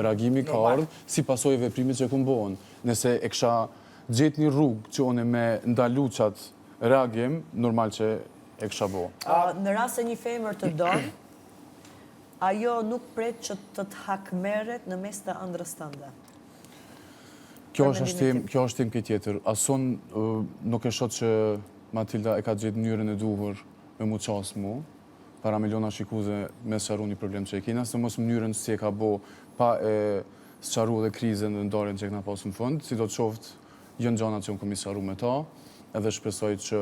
reagimi ka ardhur si pasojë e veprimit që kum bëhen. Nëse e kisha gjetë një rrugë që unë me ndalu qatë reagim, normal që e kisha bo. Në rast se një femër të donë, ajo nuk pret që të hakmeret në mes të ëndrrës tënde. Kjo është tim këtë tjetër. Asun nuk e shoh që Matilda e ka gjetë mënyrën e duhur me mu qasë mu, para miliona shikuese me sqaru një problem që e kina, së mos mënyrën si e ka bo pa e sqaru dhe krizën dhe ndarjen që e kena pasu në fund, si do të qoftë jënë gjanat që unë kom i sqaru me ta, edhe shpresoj që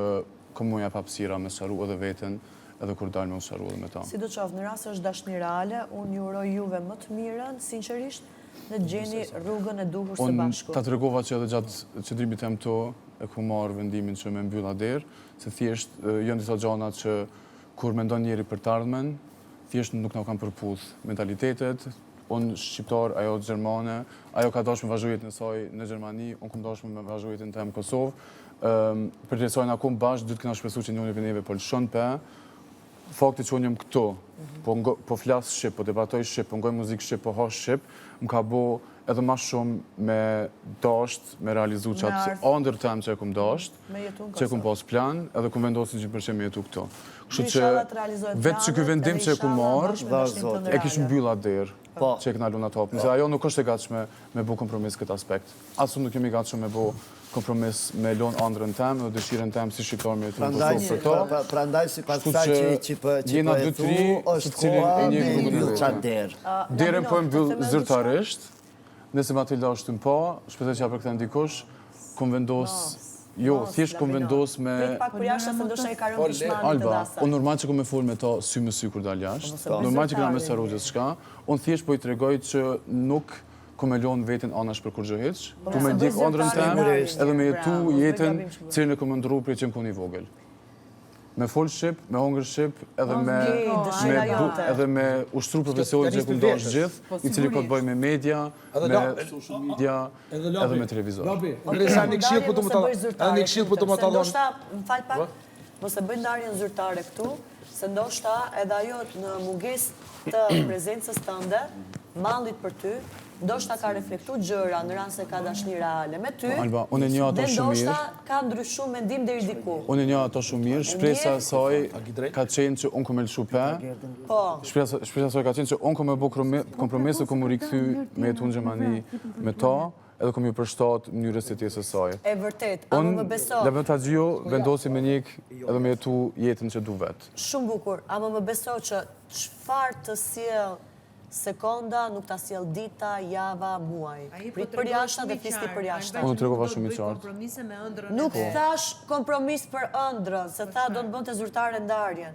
kom muja papësira me sqaru edhe veten, edhe kur dalë me u sqaru edhe me ta. Si do qoftë, në rast është dashni reale, unë ju uroj juve më të mirën, sinqerisht, në gjeni rrugën e duhur së bashku. Unë ta tregova që edhe gjatë qëndrimit tem to e ku marrë vendimin që me mbylla derë, se thjesht janë disa gjana që kur mendon njeri për të ardhmen, thjesht nuk na kanë përputh mentalitetet. Unë shqiptar, ajo gjermane, ajo ka dashur me vazhdu jetën e saj në Gjermani, unë kam dashur me vazhdu jetën tem në Kosovë. Përgjithësojnë akum bashkë, dy të kena shpresu që njëri për neve po lëshon për fakti që unë jam këto, po flas shqip, po debatoj shqip, po ngoj muzikë shqip, po hash shqip, më ka bo edhe ma shumë me dasht, me realizu qatë andër tem që e kum dasht, që e kum pas plan, edhe kum vendosin 100% me jetu këto. Kështu që vetë që ky vendim që e kum marrë, e kish mbylla derë që e këna luna top. Nëse ajo nuk është e gatshme me bu kompromis këtë aspekt. Asu nuk jemi gatshme me bu kompromis me lon andrën tem dhe dëshirën tem si shqiptar me jetu në Kosovë për to. Prandaj si pas kësaj që po e thu, është koha me mbyll qatë derë. Derën po e mbyll zyrtarisht. Nëse Matilda është të më pa, shpesoj që ja për këtë ndikush, kom vendos, thjesht kom vendos me... Prit pak për jashtë se ndoshta i ka rënë pishmanit të Alba, dasa. unë normal që kom me fol me ta sy më sy kur dal jashtë, normal që këna me sqaru gjithçka, unë thjesht po i tregoj që nuk kom e lon veten anash për kur gjë hiç, ku me ndjek ëndrrën tem, edhe me jetu jetën cilën e kom ndrru prej që më kon i vogël. Me fol shqip, me hongër shqip, edhe me ushtru profesionin që kum dash gjithë, i cili ka të bëjë me media, me social media, edhe me televizor. Nëse një këshill po të më talon. Ndoshta, më fal pak, mos e bëj ndarjen zyrtare këtu, se ndoshta edhe ajo në mungesë të prezencës tënde, mallit për ty, ndoshta ka reflektu gjëra në rast se ka dashni reale me ty, Alba, unë e një ato shumë mirë. Dhe ndoshta ka ndryshu mendim deri diku. Unë e një ato shumë mirë, shpresa e saj ka qenë që unë kom e lëshu pe, shpresa e saj ka qenë që unë kom e bo kompromisë, kom u rikthy me jetu në Gjermani me ta, edhe kom ju përshtat mënyrës të tjesë e saj. E vërtet, ama më beso... Unë, Laventagjio, vendosi me njek edhe me jetu jetën që du vetë. Shumë bukur, ama më beso që çfarë të sjell sekonda nuk ta sjell dita, java, muaj. Prit për jashta dhe fisni për jashta. Unë tregova shumë i qartë. Nuk thash kompromis për ëndrën, se tha do të bënte zyrtare ndarjen.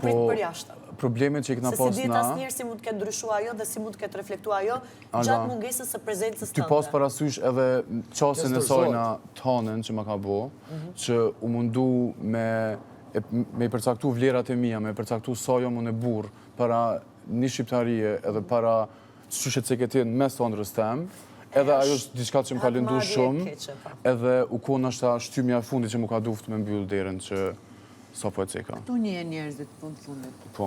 Prit për jashta. Problemet që i këna pas na... Se si dit asnjëherë si mund të ketë ndryshu ajo dhe si mund të ketë reflektu ajo gjatë mungesës së prezencës tënde. Ty pas parasysh edhe qasën e saj na tanën që ma ka bo, që u mundu me i përcaktu vlerat e mija, me i përcaktu sajo më në burë, para një shqiptarie edhe para qëshet se ketin mes të andrës tem, edhe ajo është diçka që më ka lëndu shumë, edhe u kona është shtymja e fundit që më ka duft me mbyllë derën që sa po e ceka. Këtu një njerëzit fund fundit. Po.